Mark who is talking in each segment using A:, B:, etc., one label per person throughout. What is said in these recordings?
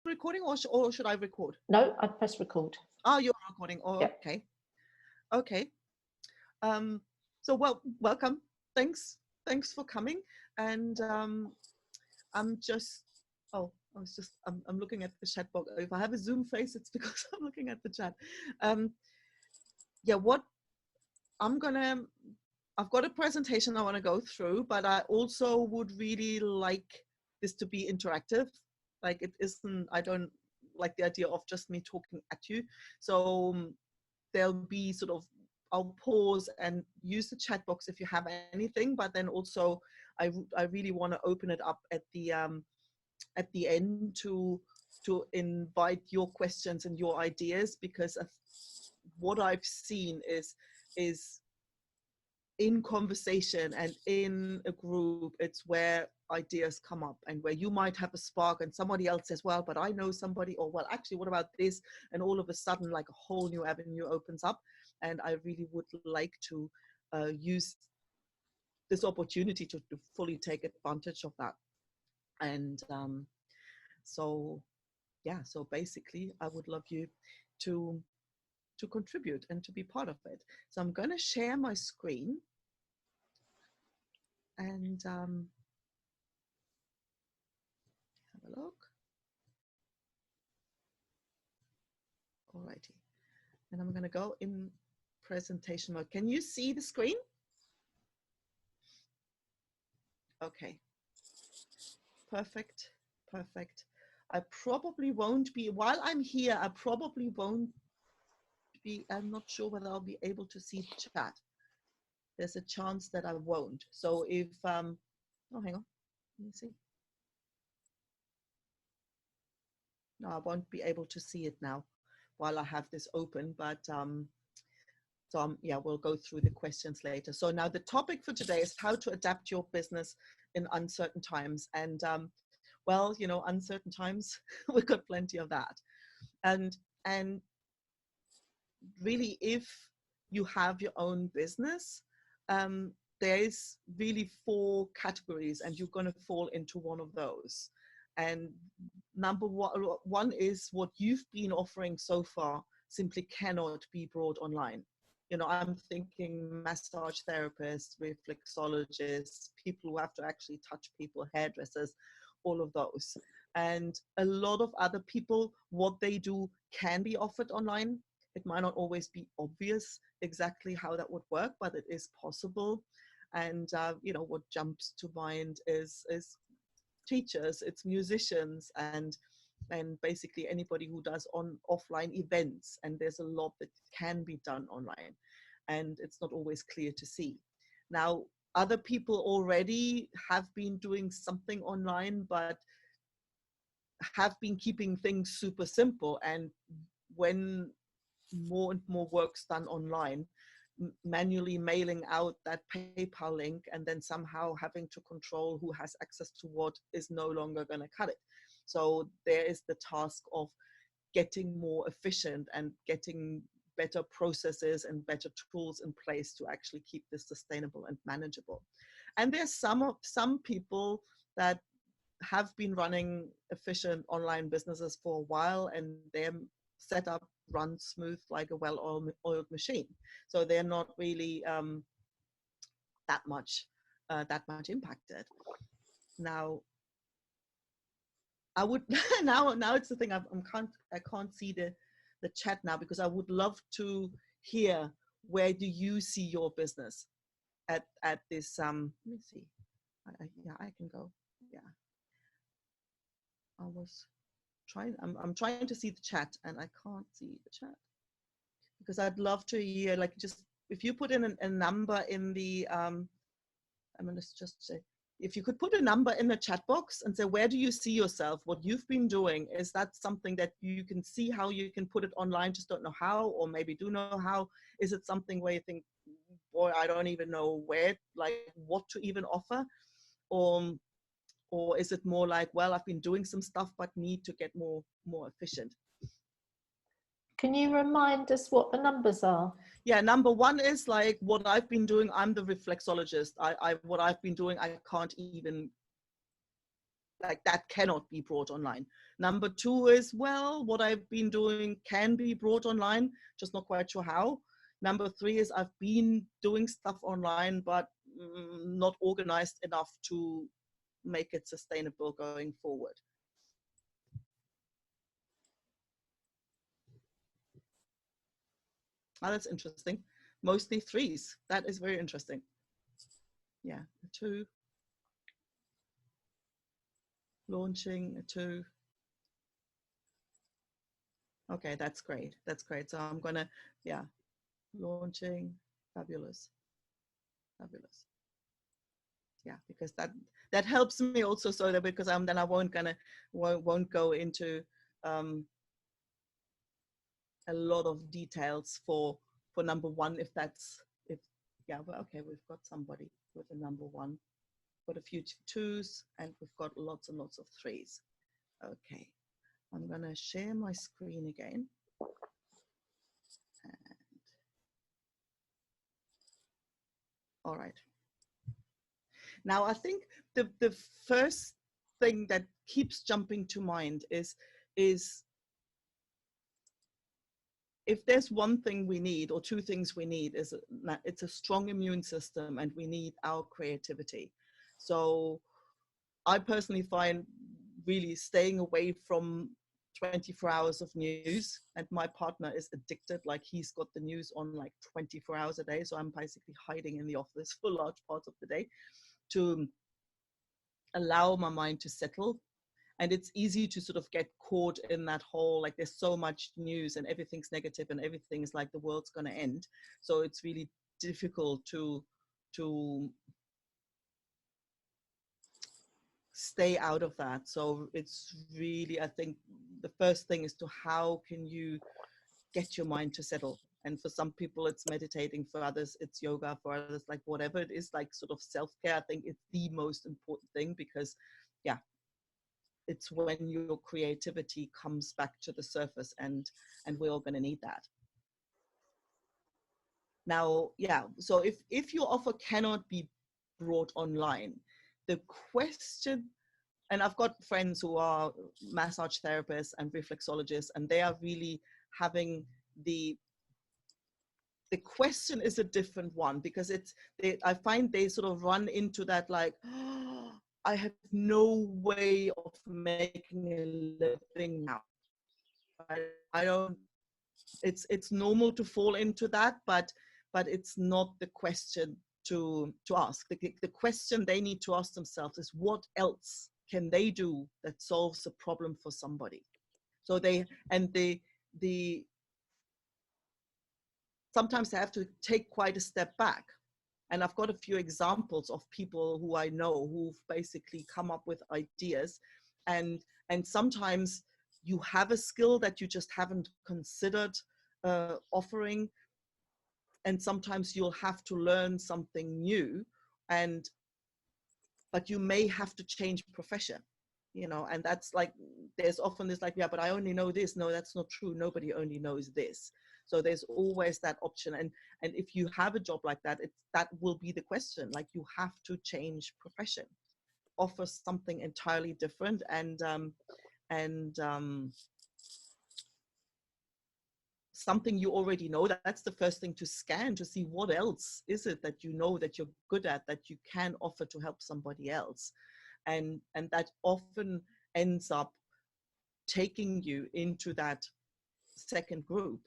A: recording, or should I record?
B: No, I'd press record.
A: Oh, you're recording. Oh,
B: Yep.
A: okay. Okay. So welcome. Thanks for coming. And I'm just, I'm looking at the chat box. If I have a Zoom face, it's because I'm looking at the chat. Yeah, I've got a presentation I want to go through, but I also would really like this to be interactive. Like it isn't, I don't like the idea of just me talking at you. So there'll be sort of, I'll pause and use the chat box if you have anything, but then also I really want to open it up at the end to invite your questions and your ideas, because what I've seen is in conversation and in a group, it's where ideas come up, and where you might have a spark and somebody else says, well, but I know somebody, or well, actually, what about this? And all of a sudden, like a whole new avenue opens up. And I really would like to use this opportunity to fully take advantage of that. And so, yeah, so basically, I would love you to contribute and to be part of it. So I'm going to share my screen. And have a look. Alrighty. And I'm going to go in presentation mode. Can you see the screen? Okay. Perfect. Perfect. I probably won't be, while I'm here, I probably won't be, I'm not sure whether I'll be able to see the chat. There's a chance that I won't. So if, oh, hang on, let me see. No, I won't be able to see it now while I have this open, but yeah, we'll go through the questions later. So now the topic for today is how to adapt your business in uncertain times. And well, you know, uncertain times, we've got plenty of that. And really, if you have your own business, there's really 4 categories, and you're going to fall into one of those. And number one is what you've been offering so far simply cannot be brought online. You know, I'm thinking massage therapists, reflexologists, people who have to actually touch people, hairdressers, all of those. And a lot of other people, what they do can be offered online. It might not always be obvious exactly how that would work, but it is possible. And you know, what jumps to mind is teachers, it's musicians, and basically anybody who does offline events. And there's a lot that can be done online, and it's not always clear to see. Now, other people already have been doing something online, but have been keeping things super simple. And when more and more work's done online, manually mailing out that PayPal link and then somehow having to control who has access to what is no longer going to cut it. So there is the task of getting more efficient and getting better processes and better tools in place to actually keep this sustainable and manageable. And there's some people that have been running efficient online businesses for a while, and their setup runs smooth like a well-oiled machine. So they're not really that much impacted. Now, I would now it's the thing, I can't see the chat now, because I would love to hear, where do you see your business at this let me see. Yeah, I can go. Yeah, I was trying, I'm trying to see the chat, and I can't see the chat, because I'd love to hear, like, just if you put in a number in the I'm going to just say, if you could put a number in the chat box and say, where do you see yourself, what you've been doing, is that something that you can see how you can put it online, just don't know how, or maybe do know how? Is it something where you think, boy, I don't even know where, like, what to even offer? Or is it more like, well, I've been doing some stuff but need to get more efficient?
B: Can you remind us what the numbers are?
A: Yeah, number 1 is like what I've been doing. I'm the reflexologist. What I've been doing, I can't even like that cannot be brought online. Number two is, well, what I've been doing can be brought online, just not quite sure how. Number three is I've been doing stuff online, but not organized enough to make it sustainable going forward. Oh, that's interesting. Mostly threes. That is very interesting. Yeah, a two. Launching a two. Okay, that's great. That's great. So I'm gonna, yeah, launching, fabulous, fabulous. Yeah, because that helps me also, so that because then I won't go into a lot of details for number one, if yeah, well, okay, we've got somebody with a number one, got a few twos, and we've got lots and lots of threes. Okay, I'm gonna share my screen again. And, all right. Now I think the first thing that keeps jumping to mind is if there's one thing we need, or two things we need, is it's a strong immune system, and we need our creativity. So I personally find really staying away from 24 hours of news, and my partner is addicted, like he's got the news on like 24 hours a day. So I'm basically hiding in the office for large parts of the day to allow my mind to settle. And it's easy to sort of get caught in that whole, like there's so much news and everything's negative and everything is like the world's going to end. So it's really difficult to stay out of that. So it's really, I think the first thing is to how can you get your mind to settle? And for some people it's meditating, for others it's yoga, for others like whatever it is, like sort of self-care. I think it's the most important thing, because yeah, it's when your creativity comes back to the surface, and we're all going to need that. Now, yeah, so if your offer cannot be brought online, the question, and I've got friends who are massage therapists and reflexologists, and they are really having the question is a different one, because I find they sort of run into that like, oh, I have no way of making a living now. I don't, it's normal to fall into that, but it's not the question to ask. The question they need to ask themselves is, what else can they do that solves a problem for somebody? So the sometimes they have to take quite a step back. And I've got a few examples of people who I know who've basically come up with ideas, and sometimes you have a skill that you just haven't considered offering, and sometimes you'll have to learn something new, but you may have to change profession, you know. And that's like, there's often this like, yeah, but I only know this. No, that's not true. Nobody only knows this. So there's always that option. And if you have a job like that, that will be the question. Like, you have to change profession, offer something entirely different, and something you already know. That's the first thing to scan, to see what else is it that you know that you're good at, that you can offer to help somebody else. And that often ends up taking you into that second group,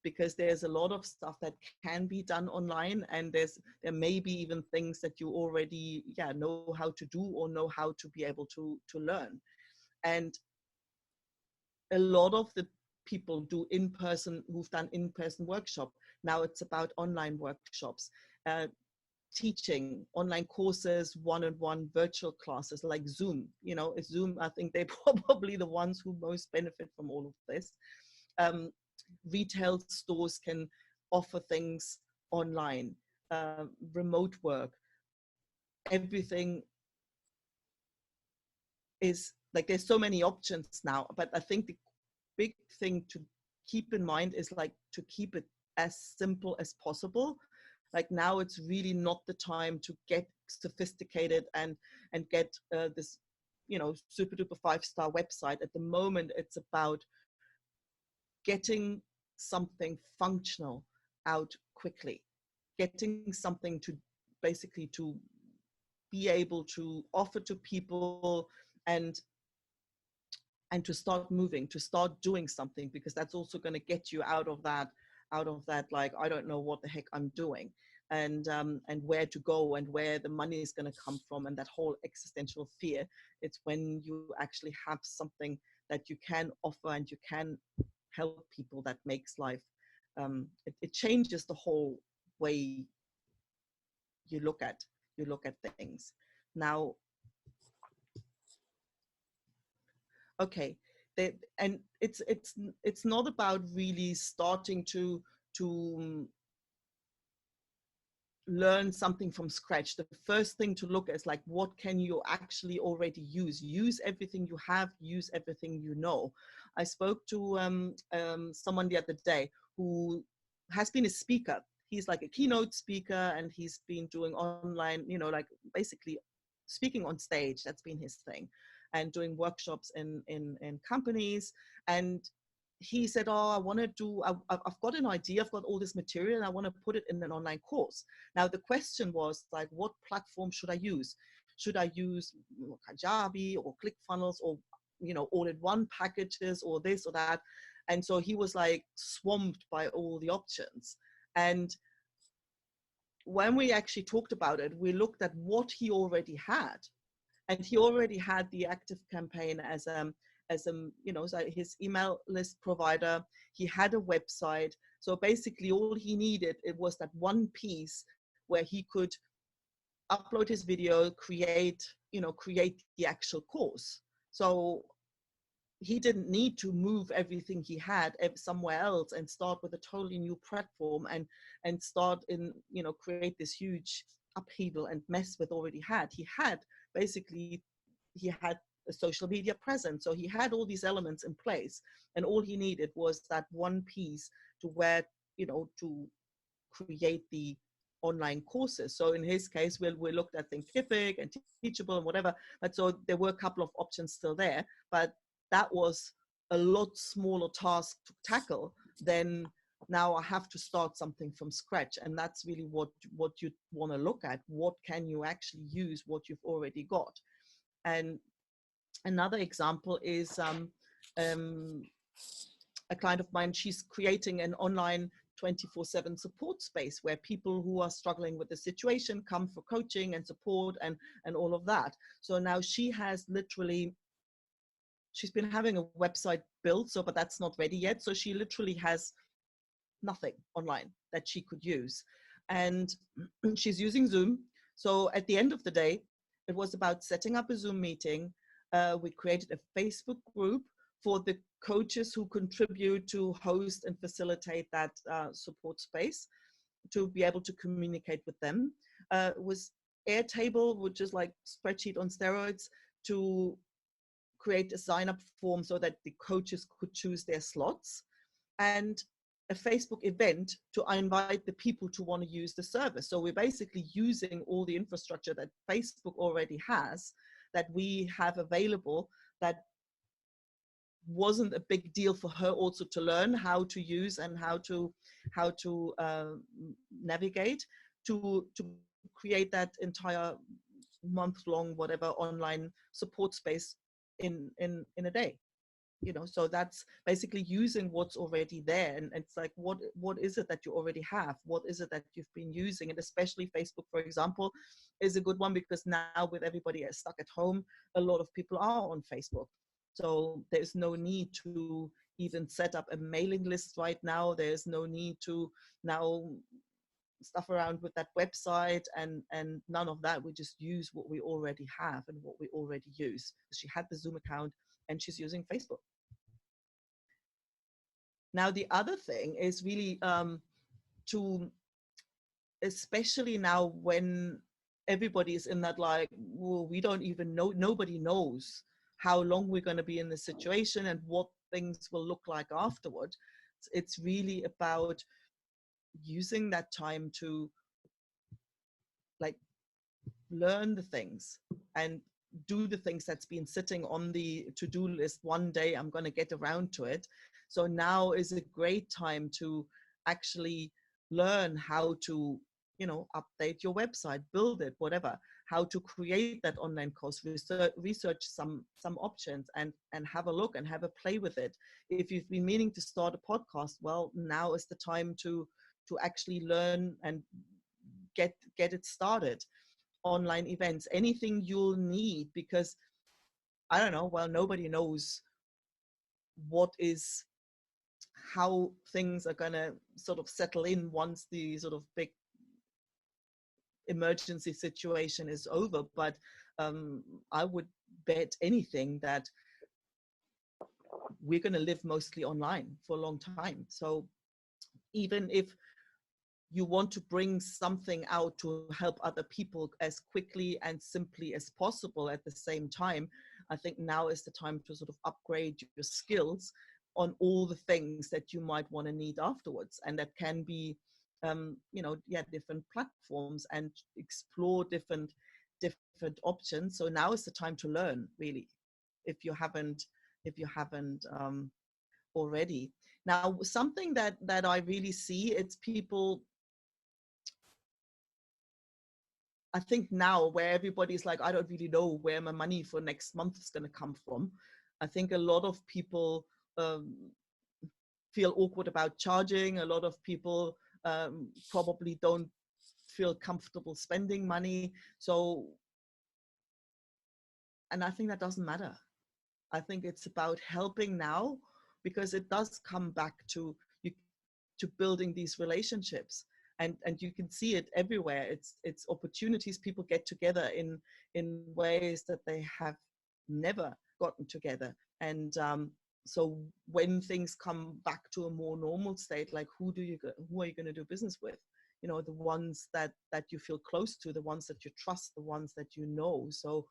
A: because there's a lot of stuff that can be done online, and there may be even things that you already know how to do, or know how to be able to learn. And a lot of the people who've done in-person workshop, now it's about online workshops, teaching online courses, one-on-one virtual classes like Zoom. You know, Zoom, I think they're probably the ones who most benefit from all of this. Retail stores can offer things online, remote work, everything is like, there's so many options now. But I think the big thing to keep in mind is like to keep it as simple as possible. Like, now it's really not the time to get sophisticated and get this super duper 5-star website. At the moment, it's about getting something functional out quickly, getting something to basically to be able to offer to people, and to start moving, to start doing something, because that's also going to get you out of that, like, I don't know what the heck I'm doing, and where to go and where the money is going to come from, and that whole existential fear. It's when you actually have something that you can offer and you can help people, that makes life, it changes the whole way you look at things. Now, okay, and it's not about really starting to learn something from scratch. The first thing to look at is like, what can you actually already use everything you have, use everything you know. I spoke to someone the other day who has been a speaker. He's like a keynote speaker, and he's been doing online, like basically speaking on stage. That's been his thing, and doing workshops in companies. And he said, oh, I want to do, I've got an idea, I've got all this material, and I want to put it in an online course. Now, the question was like, what platform should I use? Should I use Kajabi or ClickFunnels, or, all-in-one packages, or this or that? And so he was like swamped by all the options. And when we actually talked about it, we looked at what he already had. And he already had the Active Campaign as so his email list provider. He had a website. So basically all he needed, it was that one piece where he could upload his video, create the actual course. So he didn't need to move everything he had somewhere else and start with a totally new platform and start in, create this huge upheaval and mess with already had. He had a social media presence. So he had all these elements in place, and all he needed was that one piece to where, to create the online courses. So in his case, we looked at Thinkific and Teachable and whatever, but so there were a couple of options still there, but that was a lot smaller task to tackle than now I have to start something from scratch. And that's really what you want to look at. What can you actually use what you've already got? And another example is a client of mine. She's creating an online 24/7 support space where people who are struggling with the situation come for coaching and support and all of that. So now she's been having a website built, but that's not ready yet. So she literally has nothing online that she could use. And she's using Zoom. So at the end of the day, it was about setting up a Zoom meeting. We created a Facebook group for the coaches who contribute to host and facilitate that support space, to be able to communicate with them. It was Airtable, which is like spreadsheet on steroids, to create a sign-up form so that the coaches could choose their slots, and a Facebook event to invite the people to want to use the service. So we're basically using all the infrastructure that Facebook already has, that we have available, that wasn't a big deal for her also to learn how to use and how to navigate, to create that entire month-long whatever online support space in a day. So that's basically using what's already there. And it's like, what is it that you already have? What is it that you've been using? And especially Facebook, for example, is a good one, because now with everybody stuck at home, a lot of people are on Facebook. So there's no need to even set up a mailing list right now. There's no need to now stuff around with that website and none of that. We just use what we already have and what we already use. She had the Zoom account and she's using Facebook. Now, the other thing is really to, especially now when everybody is in that, like, well, we don't even know, nobody knows how long we're going to be in this situation and what things will look like afterward. It's really about using that time to like learn the things and do the things that's been sitting on the to-do list. One day I'm going to get around to it. So now is a great time to actually learn how to, update your website, build it, whatever, how to create that online course, research some options, and have a look and have a play with it. If you've been meaning to start a podcast, well, now is the time to actually learn and get it started. Online events, anything you'll need, because I don't know, well, nobody knows what is how things are going to sort of settle in once the sort of big emergency situation is over. But I would bet anything that we're going to live mostly online for a long time. So even if you want to bring something out to help other people as quickly and simply as possible at the same time, I think now is the time to sort of upgrade your skills on all the things that you might want to need afterwards. And that can be, different platforms, and explore different options. So now is the time to learn, really, if you haven't already. Now, something that I really see, it's people, I think now, where everybody's like, I don't really know where my money for next month is going to come from. I think a lot of people feel awkward about charging. A lot of people probably don't feel comfortable spending money. So, and I think that doesn't matter. I think it's about helping now, because it does come back to you, to building these relationships. And you can see it everywhere. It's opportunities. People get together in ways that they have never gotten together. And so when things come back to a more normal state, like who are you going to do business with? The ones that you feel close to, the ones that you trust, the ones that you know. So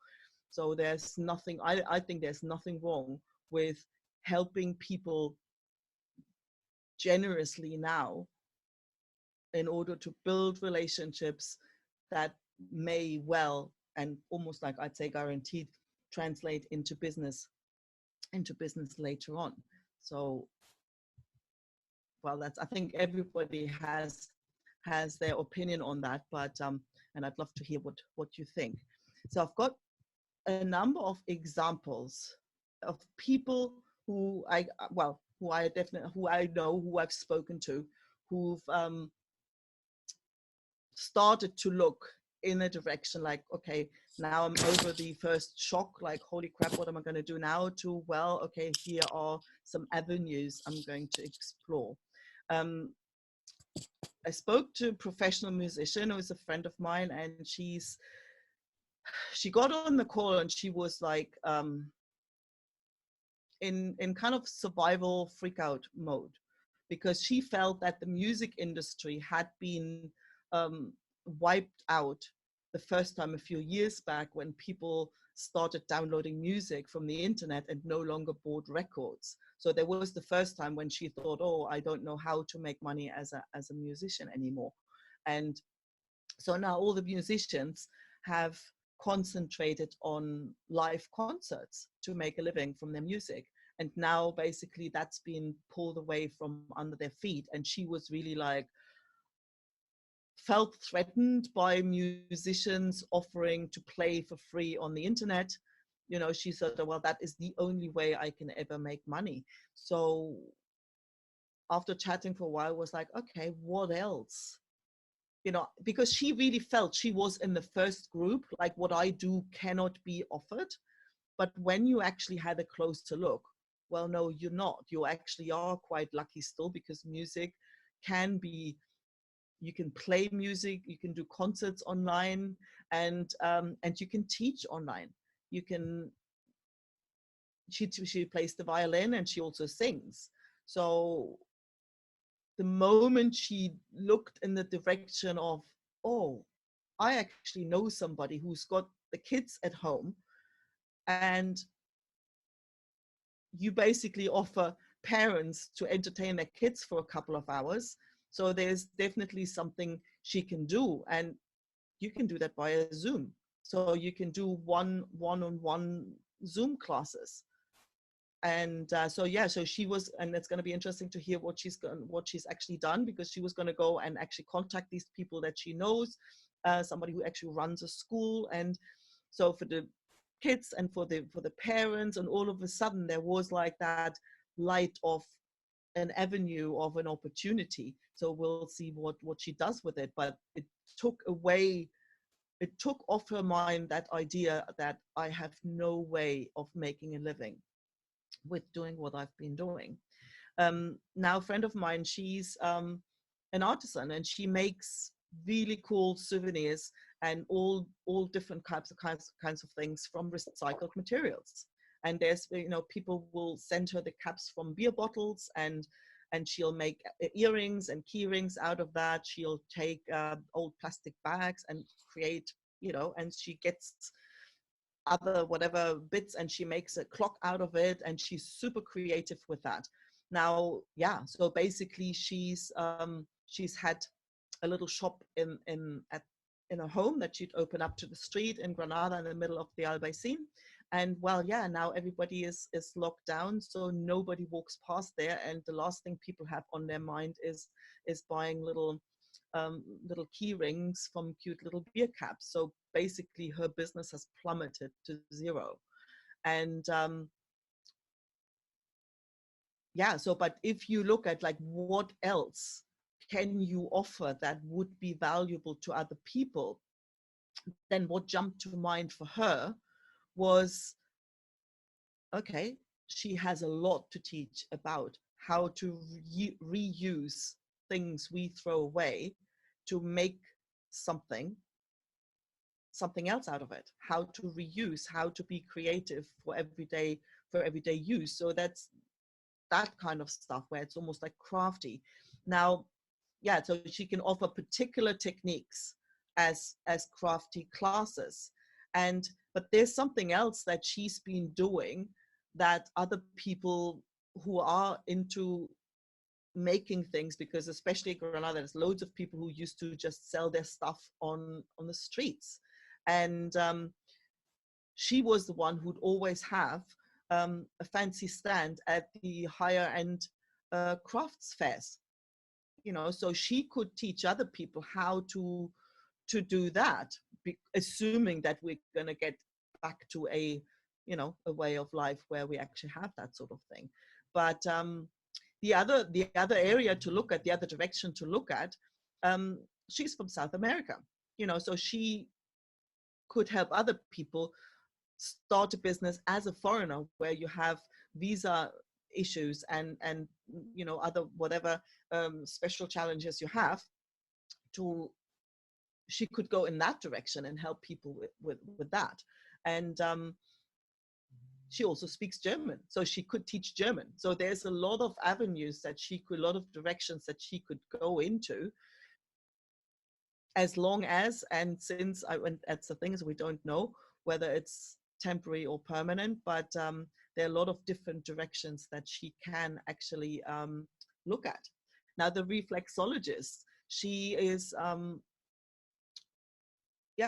A: there's nothing, I think there's nothing wrong with helping people generously now, in order to build relationships that may well, and almost like I'd say guaranteed, translate into business later on. So, well, I think everybody has their opinion on that, but and I'd love to hear what you think. So I've got a number of examples of people who I know, who I've spoken to, who've started to look in a direction like, okay, now I'm over the first shock, like, holy crap, what am I going to do now, to, well, okay, here are some avenues I'm going to explore. I spoke to a professional musician who is a friend of mine, and she got on the call, and she was like in kind of survival freak out mode, because she felt that the music industry had been wiped out the first time a few years back, when people started downloading music from the internet and no longer bought records. So there was the first time when she thought, oh, I don't know how to make money as a musician anymore. And so now all the musicians have concentrated on live concerts to make a living from their music. And now basically that's been pulled away from under their feet. And she was really like, felt threatened by musicians offering to play for free on the internet. She said, well, that is the only way I can ever make money. So after chatting for a while, was like, okay, what else? Because she really felt she was in the first group, like, what I do cannot be offered. But when you actually had a closer look, well, no, you're not. You actually are quite lucky still, because music can be, you can play music, you can do concerts online, and you can teach online. You can, she plays the violin, and she also sings. So the moment she looked in the direction of, oh, I actually know somebody who's got the kids at home, and you basically offer parents to entertain their kids for a couple of hours. So there's definitely something she can do, and you can do that via Zoom. So you can do one-on-one Zoom classes. And so yeah, so she was, and it's going to be interesting to hear what she's actually done, because she was going to go and actually contact these people that she knows, somebody who actually runs a school. And so for the kids and for the parents, and all of a sudden there was like that light of an avenue of an opportunity. So we'll see what she does with it. But it took off her mind that idea that I have no way of making a living with doing what I've been doing. Now, a friend of mine, she's an artisan, and she makes really cool souvenirs and all different kinds of things from recycled materials. And there's, people will send her the caps from beer bottles, and she'll make earrings and key rings out of that. She'll take old plastic bags and create, and she gets other whatever bits, and she makes a clock out of it, and she's super creative with that. Now, yeah, so basically she's had a little shop in a home that she'd open up to the street in Granada in the middle of the Albaicin. And well, yeah, now everybody is locked down, so nobody walks past there, and the last thing people have on their mind is buying little key rings from cute little beer caps. So basically her business has plummeted to zero. And yeah, so but if you look at like what else can you offer that would be valuable to other people, then what jumped to mind for her was, okay, she has a lot to teach about how to reuse things we throw away to make something else out of it, how to reuse, how to be creative for everyday use. So that's that kind of stuff where it's almost like crafty. Now, yeah, so she can offer particular techniques as crafty classes. And but there's something else that she's been doing that other people who are into making things, because especially in Granada, there's loads of people who used to just sell their stuff on the streets. And she was the one who'd always have a fancy stand at the higher end crafts fairs, so she could teach other people how to do that, assuming that we're going to get back to a way of life where we actually have that sort of thing. But the other area to look at, the other direction to look at, she's from South America, so she could help other people start a business as a foreigner, where you have visa issues and other whatever special challenges you have. She could go in that direction and help people with that. And she also speaks German, so she could teach German. So there's a lot of avenues that a lot of directions that she could go into, as long as, and since that's the thing, is we don't know whether it's temporary or permanent, but there are a lot of different directions that she can actually look at. Now, the reflexologist, she is,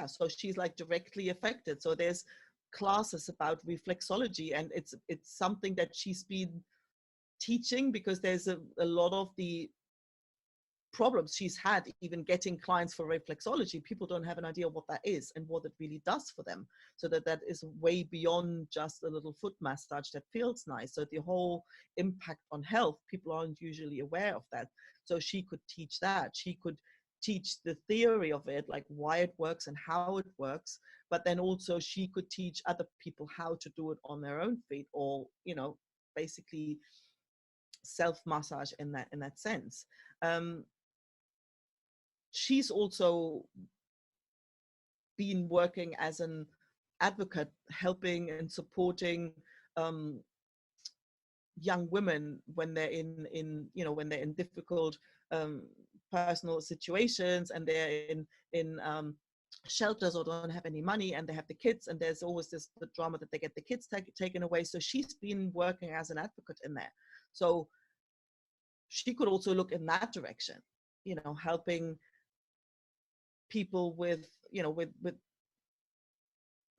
A: so she's like directly affected. So there's classes about reflexology, and it's something that she's been teaching, because there's a lot of the problems she's had even getting clients for reflexology. People don't have an idea what that is and what it really does for them. So that is way beyond just a little foot massage that feels nice. So the whole impact on health, people aren't usually aware of that. So she could teach that. She could teach the theory of it, like why it works and how it works. But then also she could teach other people how to do it on their own feet, or basically self-massage in that sense. She's also been working as an advocate, helping and supporting young women when they're when they're in difficult personal situations, and they're in shelters or don't have any money, and they have the kids, and there's always the drama that they get the kids taken away. So she's been working as an advocate in there. So she could also look in that direction, helping people with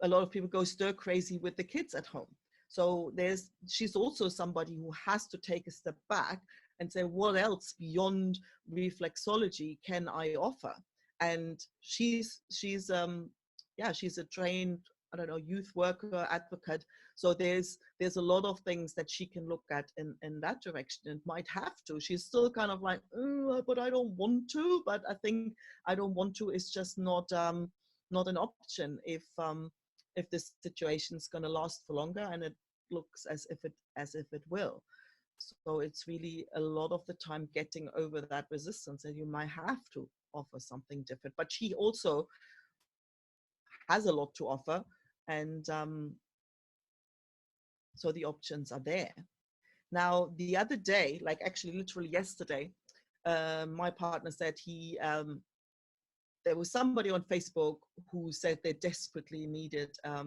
A: a lot of people go stir crazy with the kids at home. So she's also somebody who has to take a step back and say, what else beyond reflexology can I offer? And she's a trained, I don't know, youth worker, advocate. So there's a lot of things that she can look at in that direction, and might have to. She's still kind of like, but I don't want to. But I think I don't want to is just not an option if this situation is going to last for longer, and it looks as if it will. So it's really a lot of the time getting over that resistance, and you might have to offer something different. But she also has a lot to offer, and so the options are there. Now, the other day, like actually literally yesterday, my partner said there was somebody on Facebook who said they desperately needed a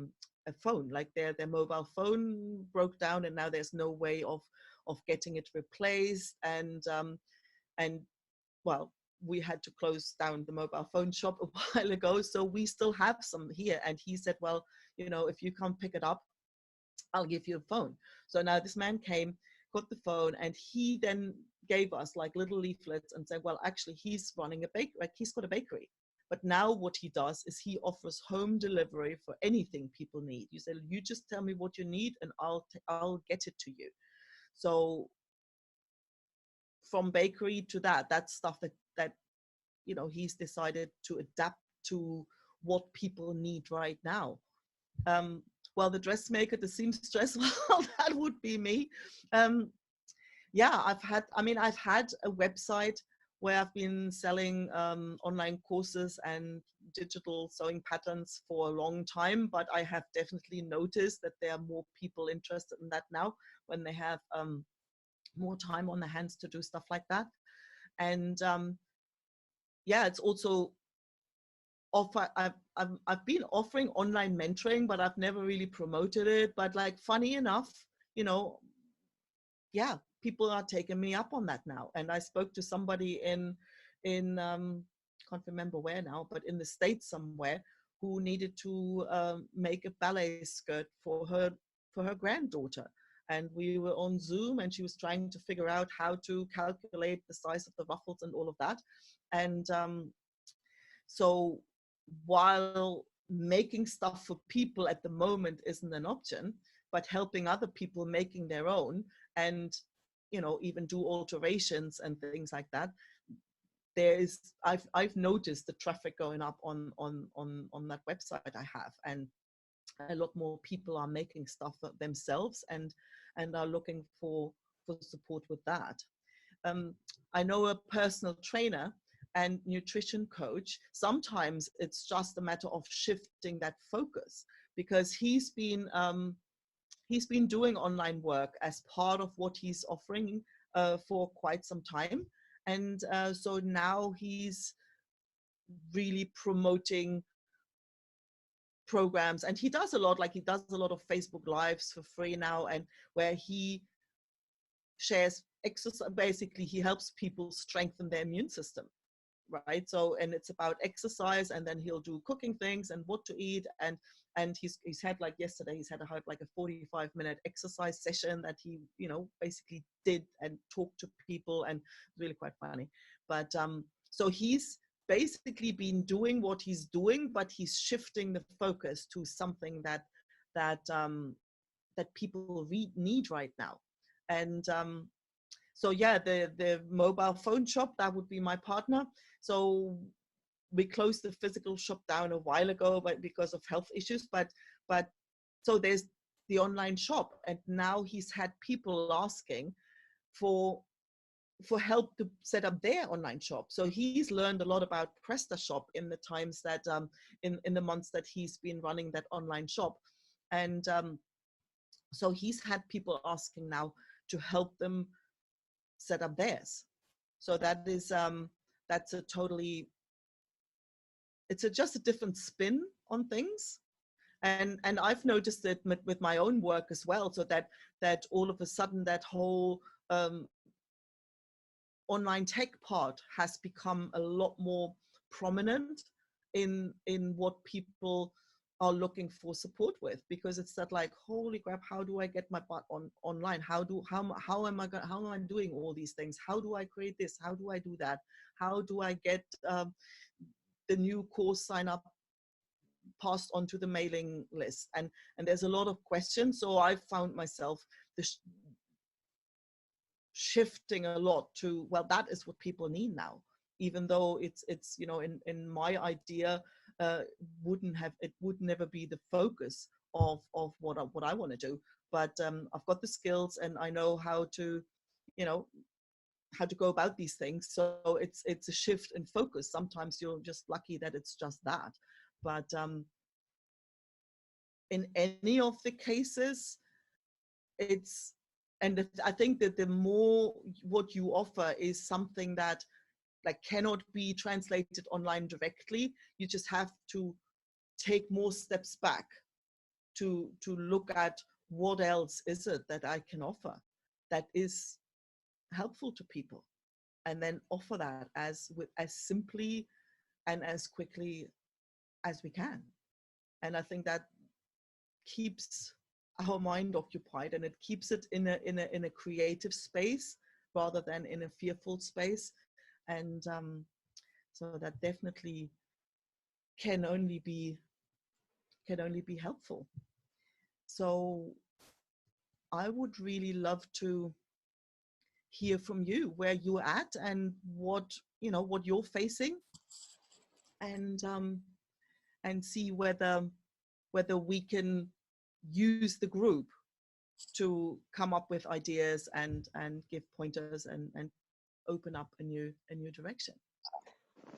A: phone, like their mobile phone broke down, and now there's no way of getting it replaced. And well, we had to close down the mobile phone shop a while ago, so we still have some here. And he said, well, if you can't pick it up, I'll give you a phone. So now this man came, got the phone, and he then gave us like little leaflets and said, well, actually he's running a bakery, like he's got a bakery. But now what he does is he offers home delivery for anything people need. You say, you just tell me what you need and I'll get it to you. So from bakery to that's stuff that he's decided to adapt to what people need right now. Well, the dressmaker, the seamstress, well, that would be me. Yeah, I've had a website where I've been selling online courses and digital sewing patterns for a long time, but I have definitely noticed that there are more people interested in that now when they have more time on their hands to do stuff like that. And yeah, it's also I've been offering online mentoring, but I've never really promoted it. But like, funny enough, yeah, people are taking me up on that now. And I spoke to somebody in can't remember where now, but in the States somewhere, who needed to make a ballet skirt for her granddaughter. And we were on Zoom, and she was trying to figure out how to calculate the size of the ruffles and all of that. And so while making stuff for people at the moment isn't an option, but helping other people making their own, and even do alterations and things like that, I've noticed the traffic going up on that website I have, and a lot more people are making stuff themselves and are looking for support with that. I know a personal trainer and nutrition coach. Sometimes it's just a matter of shifting that focus, because he's been doing online work as part of what he's offering for quite some time. And so now he's really promoting programs, and he does a lot of Facebook lives for free now, and where he shares exercise. Basically, he helps people strengthen their immune system, right? So, and it's about exercise, and then he'll do cooking things and what to eat, and he's had, like yesterday, he's had like a 45-minute exercise session that he basically did and talked to people, and really quite funny. But so he's basically been doing what he's doing, but he's shifting the focus to something that people need right now. And so yeah, the mobile phone shop, that would be my partner. So we closed the physical shop down a while ago, but because of health issues, but so there's the online shop, and now he's had people asking for help to set up their online shop. So he's learned a lot about PrestaShop in the times that in the months that he's been running that online shop. And so he's had people asking now to help them set up theirs. So that is that's just a different spin on things. And I've noticed it with my own work as well, so that all of a sudden that whole online tech part has become a lot more prominent in what people are looking for support with, because it's that like, holy crap, how do I get my butt on online? How am I doing all these things? How do I create this? How do I do that? How do I get the new course sign up passed on to the mailing list? And there's a lot of questions. So I found myself shifting a lot to, well, that is what people need now, even though it's you know, in my idea, it would never be the focus of what I want to do. But I've got the skills and I know how to, you know, how to go about these things. So it's a shift in focus. Sometimes you're just lucky that it's just that. But in any of the cases, it's, and I think that the more what you offer is something that like cannot be translated online directly, you just have to take more steps back to look at what else is it that I can offer that is helpful to people, and then offer that as simply and as quickly as we can. And I think that keeps our mind occupied, and it keeps it in a creative space rather than in a fearful space. And so that definitely can only be helpful. So I would really love to hear from you where you're at and what, you know, what you're facing, and see whether we can use the group to come up with ideas and give pointers and open up a new direction.